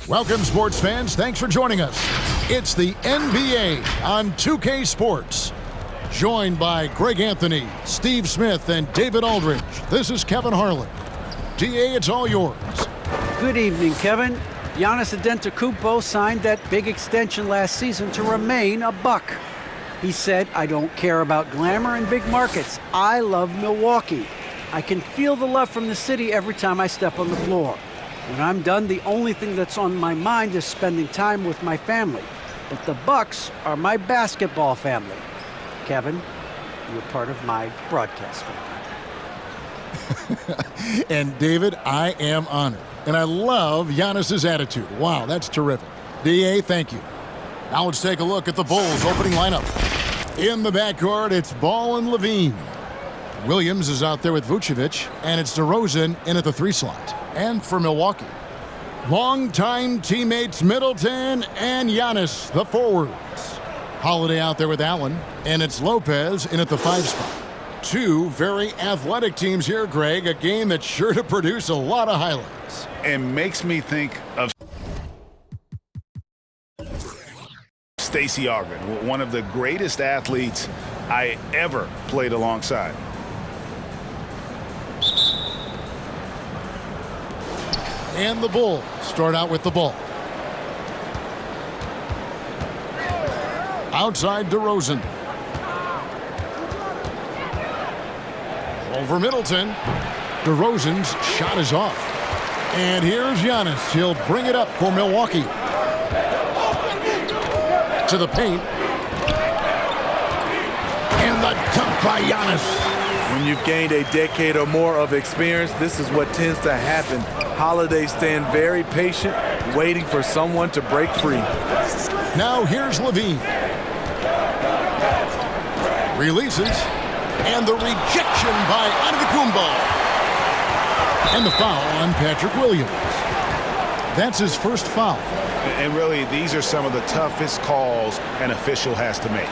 Welcome, sports fans. Thanks for joining us. It's the NBA on 2K Sports. Joined by Greg Anthony, Steve Smith, and David Aldridge. This is Kevin Harlan. DA, it's all yours. Good evening, Kevin. Giannis Antetokounmpo signed that big extension last season to remain a Buck. He said, "I don't care about glamour and big markets. I love Milwaukee. I can feel the love from the city every time I step on the floor. When I'm done, the only thing that's on my mind is spending time with my family. But the Bucks are my basketball family. Kevin, you're part of my broadcast family." And David, I am honored. And I love Giannis's attitude. Wow, that's terrific. DA, thank you. Now let's take a look at the Bulls' opening lineup. In the backcourt, it's Ball and Levine. Williams is out there with Vucevic, and it's DeRozan in at the 3 slot. And for Milwaukee, longtime teammates Middleton and Giannis, the forwards. Holiday out there with Allen, and it's Lopez in at the 5 spot. Two very athletic teams here, Greg. A game that's sure to produce a lot of highlights. It makes me think of Stacey Ogden, one of the greatest athletes I ever played alongside. And the Bulls start out with the ball. Outside DeRozan. Over Middleton. DeRozan's shot is off. And here's Giannis. He'll bring it up for Milwaukee. To the paint. And the dunk by Giannis. When you've gained a decade or more of experience, this is what tends to happen. Holiday staying very patient, waiting for someone to break free. Now here's Levine. Releases. And the rejection by Antetokounmpo. And the foul on Patrick Williams. That's his first foul. And really, these are some of the toughest calls an official has to make.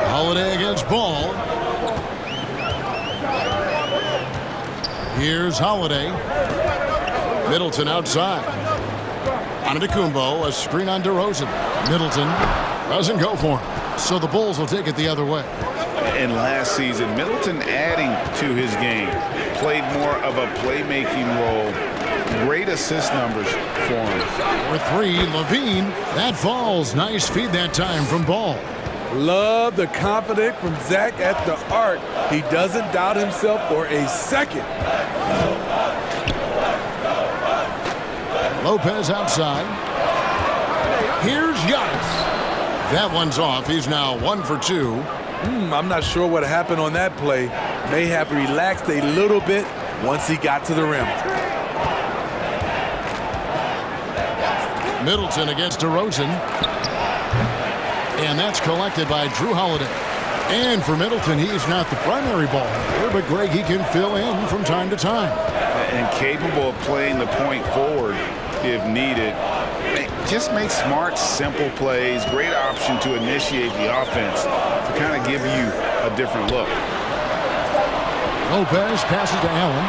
Holiday against Ball. Here's Holiday. Middleton outside. Antetokounmpo, a screen on DeRozan. Middleton doesn't go for him. So the Bulls will take it the other way. And last season, Middleton adding to his game. Played more of a playmaking role. Great assist numbers for him. For 3, Levine. That falls. Nice feed that time from Ball. Love the confidence from Zach at the arc. He doesn't doubt himself for a second. Lopez outside. Here's Giannis. That one's off. He's now 1 for 2. I'm not sure what happened on that play. May have relaxed a little bit once he got to the rim. Middleton against DeRozan. And that's collected by Drew Holiday. And for Middleton, he's not the primary ball handler, but Greg, he can fill in from time to time. And capable of playing the point forward if needed. Just make smart, simple plays. Great option to initiate the offense to kind of give you a different look. Lopez passes to Allen.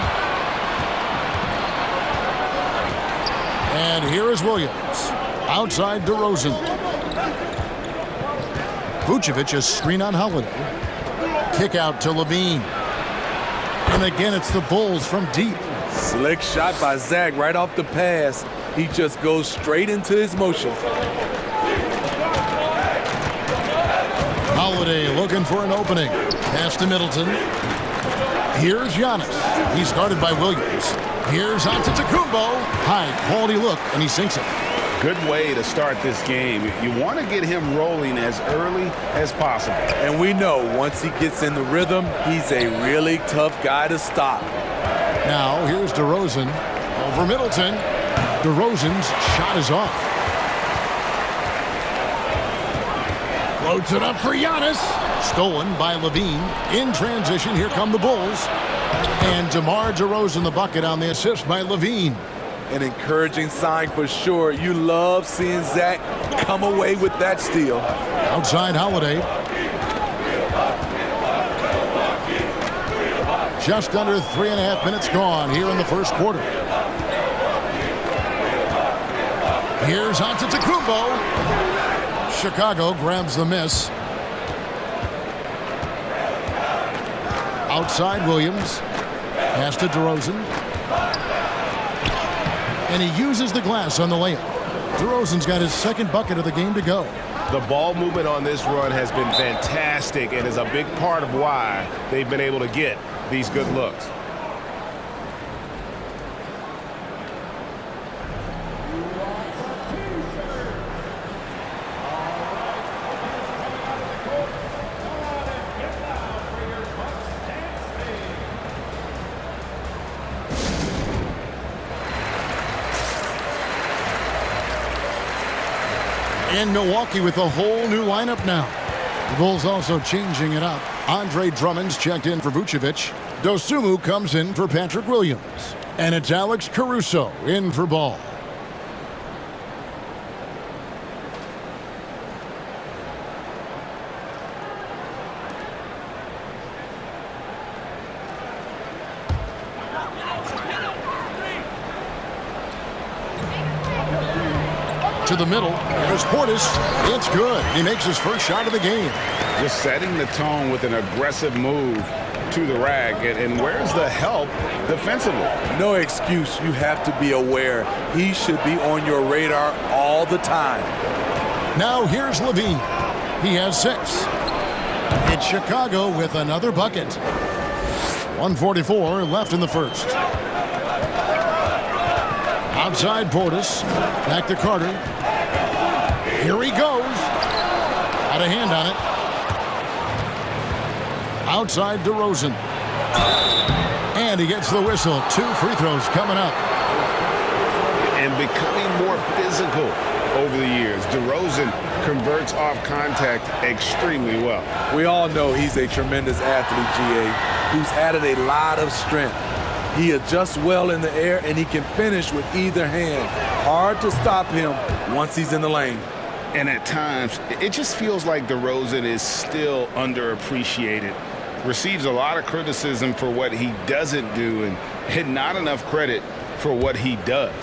And here is Williams. Outside DeRozan. Vucevic, a screen on Holiday. Kick out to Levine. And again, it's the Bulls from deep. Slick shot by Zach right off the pass. He just goes straight into his motion. Holiday looking for an opening. Pass to Middleton. Here's Giannis. He's guarded by Williams. Here's Antetokounmpo. High quality look, and he sinks it. Good way to start this game. You want to get him rolling as early as possible. And we know once he gets in the rhythm, he's a really tough guy to stop. Now here's DeRozan over Middleton. DeRozan's shot is off. Floats it up for Giannis. Stolen by Levine. In transition, here come the Bulls. And DeMar DeRozan the bucket on the assist by Levine. An encouraging sign for sure. You love seeing Zach come away with that steal. Outside Holiday. Just under 3.5 minutes gone here in the first quarter. Here's Antetokounmpo. Chicago grabs the miss. Outside Williams. Pass to DeRozan. And he uses the glass on the layup. DeRozan's got his second bucket of the game to go. The ball movement on this run has been fantastic and is a big part of why they've been able to get these good looks. And Milwaukee with a whole new lineup now. The Bulls also changing it up. Andre Drummond's checked in for Vucevic. Dosunmu comes in for Patrick Williams. And it's Alex Caruso in for Ball. To the middle. There's Portis. It's good. He makes his first shot of the game. Just setting the tone with an aggressive move to the rack. And where's the help defensively? No excuse. You have to be aware. He should be on your radar all the time. Now here's Levine. He has 6. It's Chicago with another bucket. 1:44 left in the first. Outside Portis. Back to Carter. Here he goes. Got a hand on it. Outside DeRozan. And he gets the whistle. 2 free throws coming up. And becoming more physical over the years. DeRozan converts off contact extremely well. We all know he's a tremendous athlete, GA, who's added a lot of strength. He adjusts well in the air, and he can finish with either hand. Hard to stop him once he's in the lane. And at times, it just feels like DeRozan is still underappreciated. Receives a lot of criticism for what he doesn't do and not enough credit for what he does.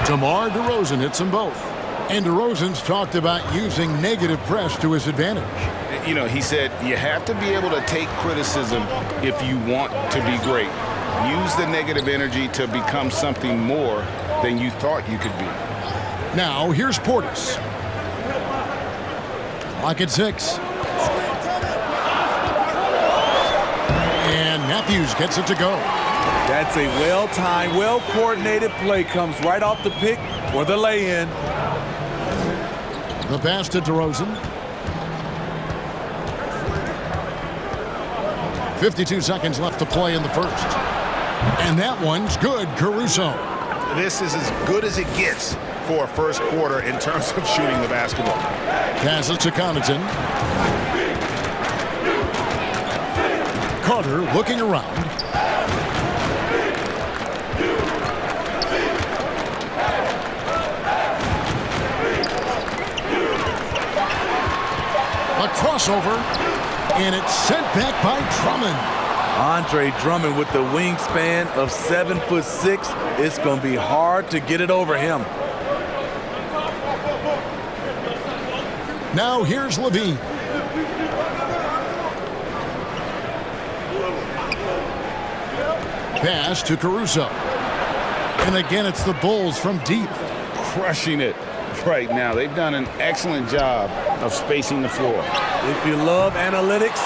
DeMar DeRozan hits them both. And DeRozan's talked about using negative press to his advantage. You know, he said you have to be able to take criticism if you want to be great. Use the negative energy to become something more than you thought you could be. Now, here's Portis. Clock at 6. And Matthews gets it to go. That's a well-timed, well-coordinated play. Comes right off the pick for the lay-in. The pass to DeRozan. 52 seconds left to play in the first. And that one's good, Caruso. This is as good as it gets for a first quarter in terms of shooting the basketball. Pass it to Connaughton. Carter looking around. A crossover, and it's sent back by Drummond. Andre Drummond with the wingspan of 7'6". It's going to be hard to get it over him. Now here's Levine. Pass to Caruso. And again, it's the Bulls from deep. Crushing it right now. They've done an excellent job of spacing the floor. If you love analytics,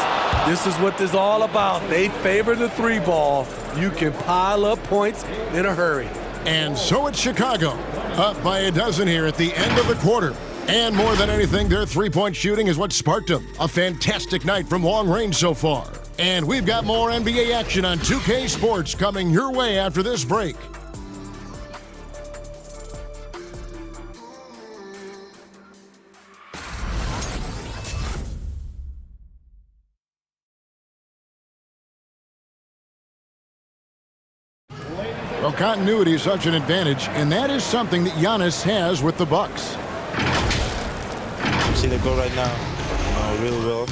this is what this is all about. They favor the 3-ball. You can pile up points in a hurry. And so it's Chicago, up by a dozen here at the end of the quarter. And more than anything, their three-point shooting is what sparked them. A fantastic night from long range so far. And we've got more NBA action on 2K Sports coming your way after this break. Well, continuity is such an advantage, and that is something that Giannis has with the Bucks. see the goal right now, really well.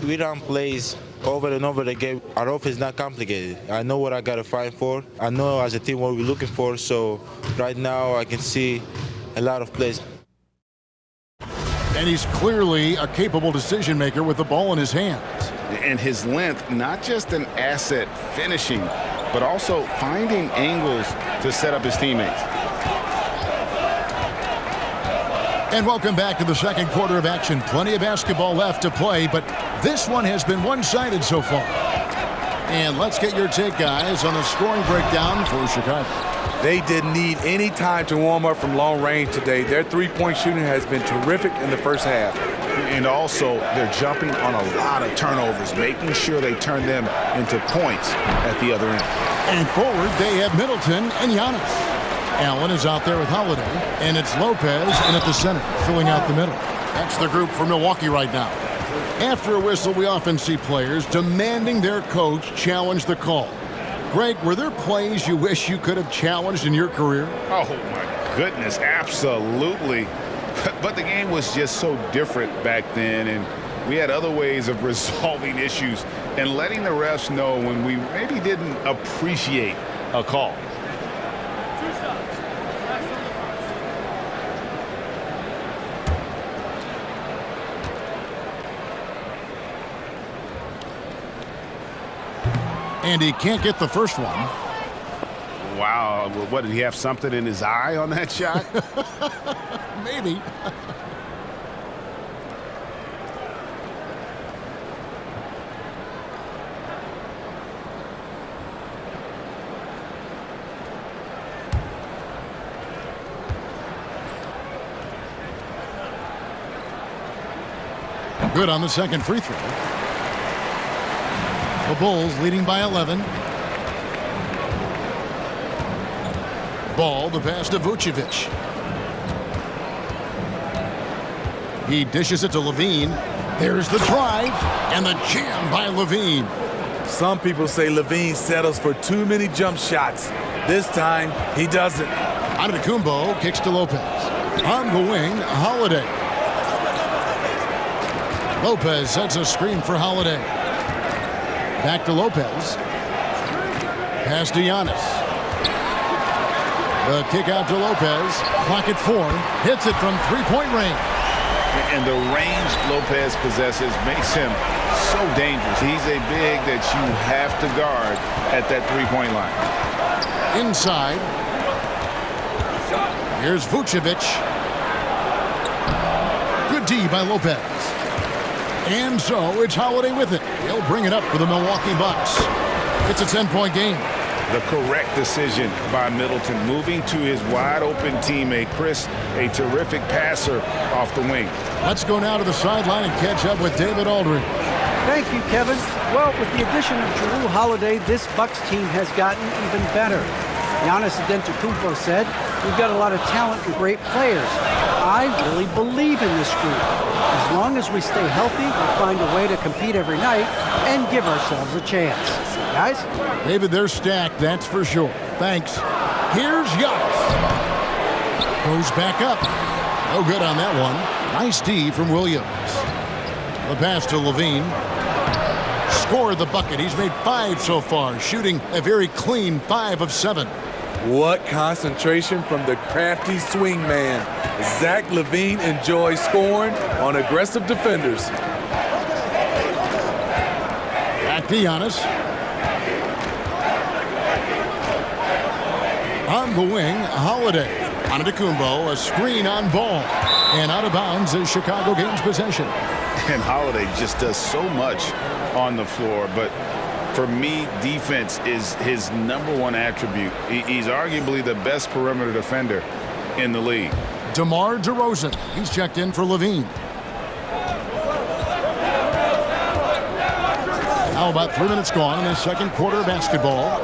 We run plays over and over again. Our offense is not complicated. I know what I got to fight for. I know as a team what we're looking for. So right now I can see a lot of plays. And he's clearly a capable decision maker with the ball in his hands. And his length, not just an asset finishing, but also finding angles to set up his teammates. And welcome back to the second quarter of action. Plenty of basketball left to play, but this one has been one-sided so far. And let's get your take, guys, on the scoring breakdown for Chicago. They didn't need any time to warm up from long range today. Their three-point shooting has been terrific in the first half. And also, they're jumping on a lot of turnovers, making sure they turn them into points at the other end. And forward, they have Middleton and Giannis. Allen is out there with Holiday, and it's Lopez in at the center, filling out the middle. That's the group for Milwaukee right now. After a whistle, we often see players demanding their coach challenge the call. Greg, were there plays you wish you could have challenged in your career? Oh, my goodness, absolutely. But the game was just so different back then, and we had other ways of resolving issues and letting the refs know when we maybe didn't appreciate a call. And he can't get the first one. Wow, what, did he have something in his eye on that shot? Maybe. Good on the second free throw. The Bulls leading by 11. Ball, the pass to Vucevic. He dishes it to Levine. There's the drive and the jam by Levine. Some people say Levine settles for too many jump shots. This time, he doesn't. Antetokounmpo kicks to Lopez. On the wing, Holiday. Lopez sets a screen for Holiday. Back to Lopez. Pass to Giannis. The kick out to Lopez. Clock at 4. Hits it from three-point range. And the range Lopez possesses makes him so dangerous. He's a big that you have to guard at that three-point line. Inside. Here's Vucevic. Good D by Lopez. And so it's Holiday with it. He'll bring it up for the Milwaukee Bucks. It's a 10-point game. The correct decision by Middleton, moving to his wide-open teammate, Chris, a terrific passer off the wing. Let's go now to the sideline and catch up with David Aldridge. Thank you, Kevin. Well, with the addition of Jrue Holiday, this Bucks team has gotten even better. Giannis Antetokounmpo said, "We've got a lot of talent and great players. I really believe in this group. As long as we stay healthy, we'll find a way to compete every night and give ourselves a chance." Guys? David, they're stacked, that's for sure. Thanks. Here's Giannis. Goes back up. No good on that one. Nice D from Williams. The pass to Levine. Scored the bucket. He's made 5 so far, shooting a very clean 5 of 7. What concentration from the crafty swing man. Zach LaVine enjoys scoring on aggressive defenders. Back to Giannis. On the wing, Holiday. Antetokounmpo, a screen on Ball. And out of bounds as Chicago gains possession. And Holiday just does so much on the floor, but for me, defense is his #1 attribute. He's arguably the best perimeter defender in the league. DeMar DeRozan, he's checked in for Levine. How about 3 minutes gone in the second quarter of basketball?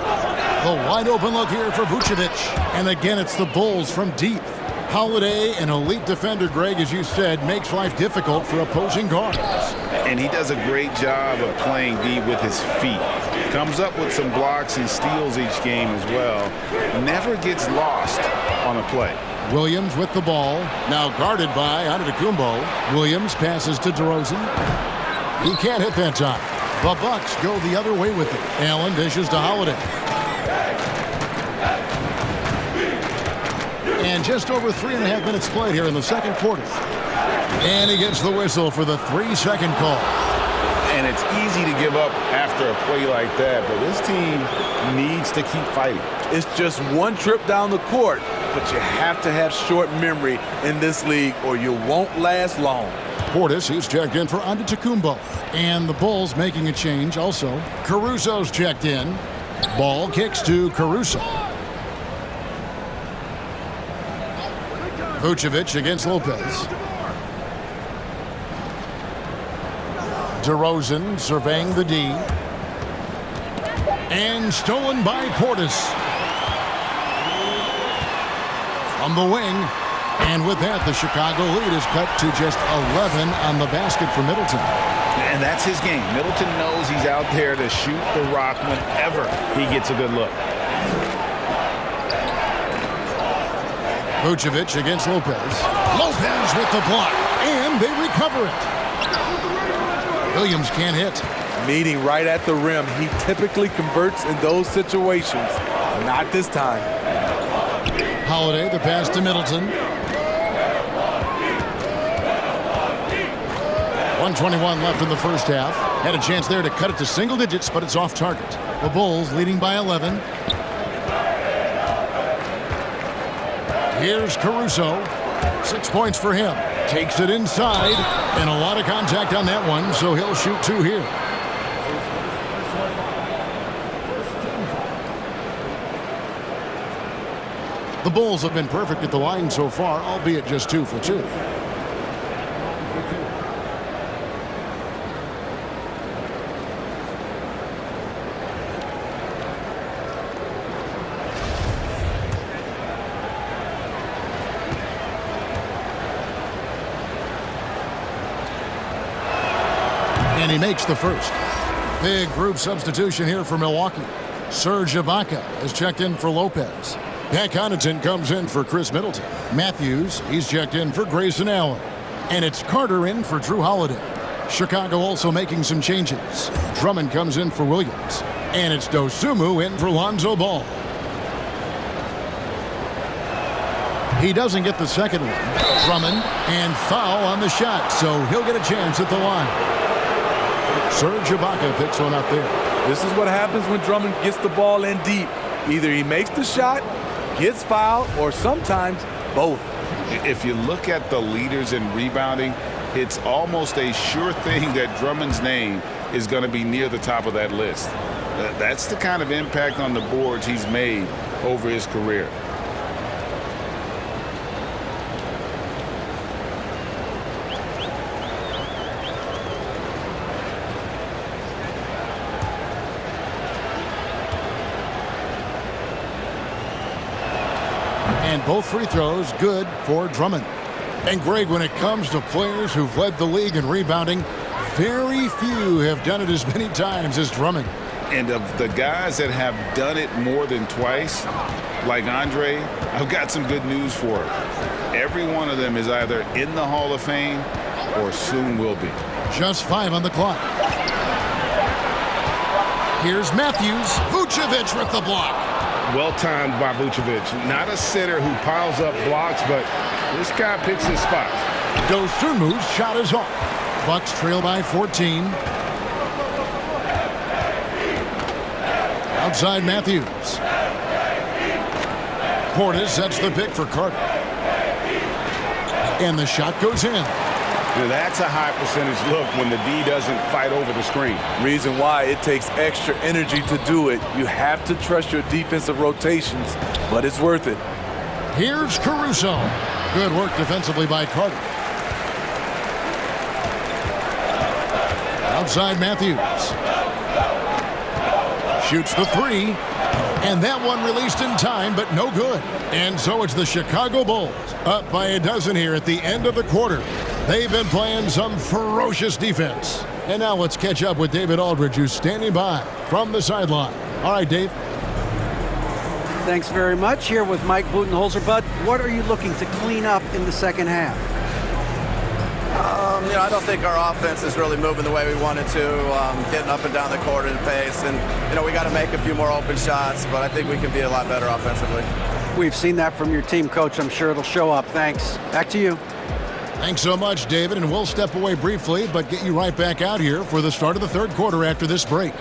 The wide open look here for Vucevic. And again, it's the Bulls from deep. Holiday, an elite defender, Greg, as you said, makes life difficult for opposing guards. And he does a great job of playing D with his feet. Comes up with some blocks and steals each game as well. Never gets lost on a play. Williams with the ball, now guarded by Antetokounmpo. Williams passes to DeRozan. He can't hit that time. The Bucks go the other way with it. Allen dishes to Holiday. And just over 3.5 minutes played here in the second quarter. And he gets the whistle for the 3-second call. And it's easy to give up after a play like that, but this team needs to keep fighting. It's just one trip down the court, but you have to have short memory in this league or you won't last long. Portis, he's checked in for Antetokounmpo. And the Bulls making a change also. Caruso's checked in. Ball kicks to Caruso. Vucevic against Lopez. DeRozan surveying the D. And stolen by Portis. From the wing. And with that, the Chicago lead is cut to just 11 on the basket for Middleton. And that's his game. Middleton knows he's out there to shoot the rock whenever he gets a good look. Vucevic against Lopez. Lopez with the block. And they recover it. Williams can't hit. Meeting right at the rim. He typically converts in those situations. Not this time. Holiday, the pass to Middleton. 1:21 left in the first half. Had a chance there to cut it to single digits, but it's off target. The Bulls leading by 11. Here's Caruso. 6 points for him. Takes it inside, and a lot of contact on that one, so he'll shoot 2 here. The Bulls have been perfect at the line so far, albeit just 2 for 2. And he makes the first. Big group substitution here for Milwaukee. Serge Ibaka is checked in for Lopez. Pat Connaughton comes in for Chris Middleton. Matthews, he's checked in for Grayson Allen. And it's Carter in for Drew Holiday. Chicago also making some changes. Drummond comes in for Williams. And it's Dosunmu in for Lonzo Ball. He doesn't get the second one. Drummond, and foul on the shot, so he'll get a chance at the line. Serge Ibaka picks one up there. This is what happens when Drummond gets the ball in deep. Either he makes the shot, gets fouled, or sometimes both. If you look at the leaders in rebounding, it's almost a sure thing that Drummond's name is going to be near the top of that list. That's the kind of impact on the boards he's made over his career. And both free throws good for Drummond. And Greg, when it comes to players who've led the league in rebounding, very few have done it as many times as Drummond. And of the guys that have done it more than twice, like Andre, I've got some good news for him. Every one of them is either in the Hall of Fame or soon will be. Just 5 on the clock. Here's Matthews. Vucevic with the block. Well-timed by Vucevic. Not a center who piles up blocks, but this guy picks his spots. Dosunmu's shot is off. Bucks trail by 14. Outside Matthews. Portis sets the pick for Carter. And the shot goes in. Now that's a high percentage look when the D doesn't fight over the screen. Reason why it takes extra energy to do it. You have to trust your defensive rotations, but it's worth it. Here's Caruso. Good work defensively by Carter. Outside Matthews. Shoots the three. And that one released in time, but no good. And so it's the Chicago Bulls up by a dozen here at the end of the quarter. They've been playing some ferocious defense. And now let's catch up with David Aldridge, who's standing by from the sideline. All right, Dave. Thanks very much. Here with Mike Budenholzer. Bud, what are you looking to clean up in the second half? I don't think our offense is really moving the way we wanted to, getting up and down the court at a pace. And, we got to make a few more open shots, but I think we can be a lot better offensively. We've seen that from your team, Coach. I'm sure it'll show up. Thanks. Back to you. Thanks so much, David. And we'll step away briefly, but get you right back out here for the start of the third quarter after this break.